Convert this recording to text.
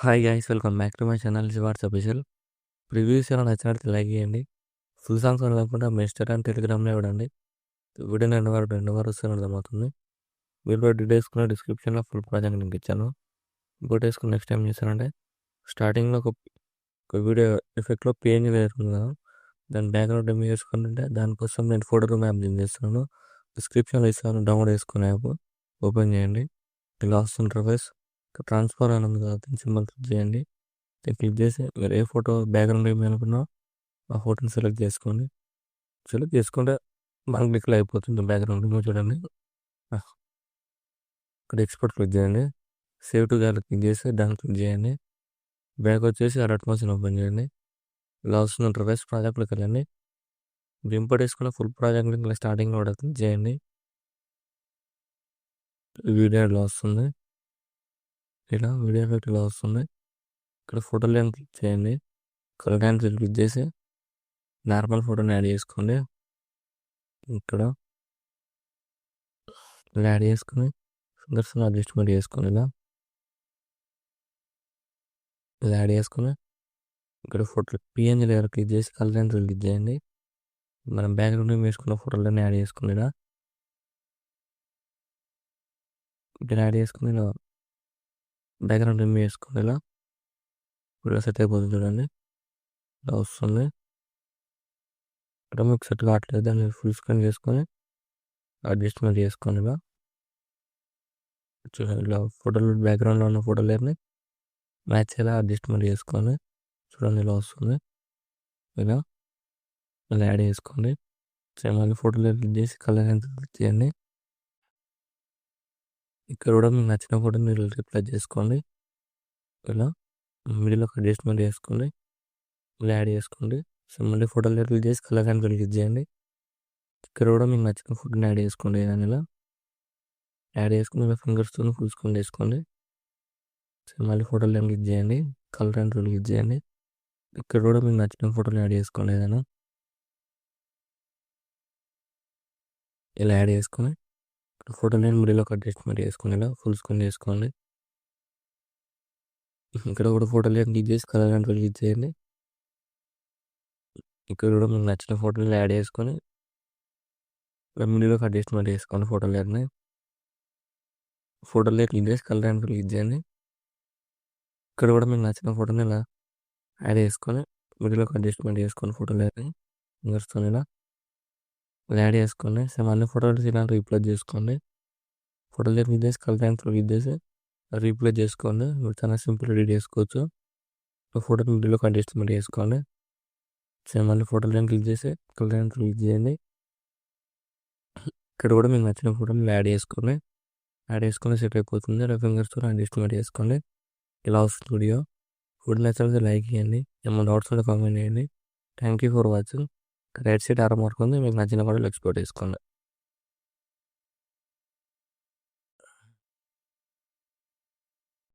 Hi guys welcome back to my channel what's official. Previews ఏమైనా నచ్చినట్టు like చేయండి. Full songs కాకుండా మీ Instagram టెలిగ్రామ్లో ఇవ్వండి. వీడియో రెండు వారు వస్తే అర్థమవుతుంది. మీరు డీటెయిల్స్ కూడా డిస్క్రిప్షన్లో ఫుల్ ప్రాజెక్ట్ లింక్ ఇచ్చాను. ఇంకోటి వేసుకుని నెక్స్ట్ టైం చేశానంటే స్టార్టింగ్లో ఒక వీడియో ఎఫెక్ట్లో పేజ్ వేస్తుంది కదా, దాని బ్యాక్గ్రౌండ్ ఏమి వేసుకుంటుంటే దానికోసం నేను ఫోటో రూమ్ యాప్ చేస్తున్నాను. డిస్క్రిప్షన్లో ఇస్తాను, డౌన్లోడ్ చేసుకునే యాప్ ఓపెన్ చేయండి. ఇలా వస్తుంది ఇంటర్ఫేస్. ట్రాన్స్ఫర్ అని ఉంది కదా, సింబల్ క్లిక్ చేయండి. క్లిక్ చేసి మీరు ఏ ఫోటో బ్యాక్గ్రౌండ్ ఏమి అనుకున్నా ఆ ఫోటోని సెలెక్ట్ చేసుకోండి. సెలెక్ట్ చేసుకుంటే వన్ క్లిక్లో అయిపోతుంది బ్యాక్గ్రౌండ్ రిమూవ్ చూడండి. ఇక్కడ ఎక్స్పోర్ట్ క్లిక్ చేయండి. సేవ్ టు గ్యాలరీ క్లిక్ చేసి దాన్ని క్లిక్ చేయండి. బ్యాక్ వచ్చేసి అడర్ట్ మోషన్ ఓపెన్ చేయండి. ఇలా వస్తుంది ఇంటర్ఫేస్. ప్రాజెక్ట్లోకి వెళ్ళండి. ఇంపోర్ట్ చేసుకున్న ఫుల్ ప్రాజెక్ట్ లింక్ స్టార్టింగ్లో కూడా క్లిక్ చేయండి. వీడియో ఇలా వస్తుంది. ఇలా వీడియో ఎఫెక్ట్ ఇలా వస్తుంది. ఇక్కడ ఫోటో లైన్ క్లిక్ చేయండి. కలర్ హ్యాండ్ క్లిక్ చేసి నార్మల్ ఫోటోని యాడ్ చేసుకోండి. ఇక్కడ ఇలా యాడ్ చేసుకుని ఫింగర్స్ అడ్జస్ట్మెంట్ చేసుకోండి. ఇలా యాడ్ చేసుకుని ఇక్కడ ఫోటో పిఎన్జీ లేయర్ క్లిక్ చేసి కలర్ హ్యాండ్ క్లిక్ చేయండి. మనం బ్యాక్గ్రౌండ్ వేసుకున్న ఫోటోలన్నీ యాడ్ చేసుకోండి. ఇలా యాడ్ చేసుకుని ఇలా బ్యాక్గ్రౌండ్ రిమూవ్ చేసుకోండి. ఇలా సెట్ అయిపోతుంది చూడండి. ఇలా వస్తుంది. ఇక్కడ మీకు సెట్ కావట్లేదు, దాన్ని ఫుల్ స్క్రీన్ చేసుకొని అడ్జస్ట్మెంట్ చేసుకోండి. చూడండి ఇలా ఫోటోలు బ్యాక్గ్రౌండ్లో ఉన్న ఫోటోలని మ్యాచ్ ఎలా అడ్జస్ట్మెంట్ చేసుకొని చూడండి ఇలా వస్తుంది. ఇలా ఇలా యాడ్ చేసుకోండి. మళ్ళీ ఫోటోలు క్లిక్ చేసి కలర్ క్లిక్ చేయండి. ఇక్కడ కూడా మీకు నచ్చిన ఫోటోని మీరు రిప్లై చేసుకోండి. ఇలా మిడిల్లో అడ్జస్ట్మెంట్ చేసుకోండి. ఇలా యాడ్ చేసుకోండి. మళ్ళీ ఫోటోలు క్లిక్ చేసి కలర్ క్లిక్ చేయండి. ఇక్కడ కూడా మీకు నచ్చిన ఫోటోని యాడ్ చేసుకోండి. దాని ఇలా యాడ్ చేసుకుని ఇలా ఫింగర్స్తో ఫుల్ స్క్రీన్ చేసుకోండి. మళ్ళీ ఫోటోలు క్లిక్ చేయండి. కలర్ క్లిక్ చేయండి. ఇక్కడ కూడా మీకు నచ్చిన ఫోటోలు యాడ్ చేసుకోండి. ఏదైనా ఇలా యాడ్ చేసుకొని ఫోటోని మిడిల్లో అడ్జస్ట్మెంట్ చేసుకుని ఇలా ఫుల్ స్క్రీన్ చేసుకోండి. ఇక్కడ కూడా ఫోటోలు క్లిక్ చేసి కలర్ క్లిక్ చేయండి. ఇక్కడ కూడా మీకు నచ్చిన ఫోటోలు యాడ్ చేసుకొని మిడిల్లో అడ్జస్ట్మెంట్ చేసుకోండి. ఫోటోలని క్లిక్ చేసి కలర్ క్లిక్ చేయండి. ఇక్కడ కూడా మీకు నచ్చిన ఫోటోని ఇలా యాడ్ చేసుకొని మిడిల్లో అడ్జస్ట్మెంట్ చేసుకొని ఫోటోలని ఫింగర్స్తో ఇలా యాడ్ చేసుకోండి. మళ్ళీ ఫోటోలు ఇలా రీప్లేస్ చేసుకోండి. ఫోటోలు క్లిక్ చేసి కలర్ క్లిక్ చేసి రీప్లేస్ చేసుకోండి. మీరు చాలా సింపుల్ ఎడిట్ చేసుకోవచ్చు. ఫోటోని మిడిల్లో అడ్జస్ట్మెంట్ చేసుకోండి. మళ్ళీ ఫోటోలు క్లిక్ చేసి కలర్ క్లిక్ చేయండి. ఇక్కడ కూడా మీకు నచ్చిన ఫోటోలు యాడ్ చేసుకొని సెట్ అయిపోతుంది. ఫింగర్స్తో అడ్జస్ట్మెంట్ చేసుకోండి. ఇలా వస్తుంది వీడియో. ఫుడ్ నచ్చితే లైక్ చేయండి. ఏమైనా డౌట్స్ ఉంటే కామెంట్ చేయండి. Thank you for watching. Right side ఆరో మార్క్ ఉంది, మీకు నచ్చిన ఫోటోలు ఎక్స్పోర్ట్ చేసుకోండి.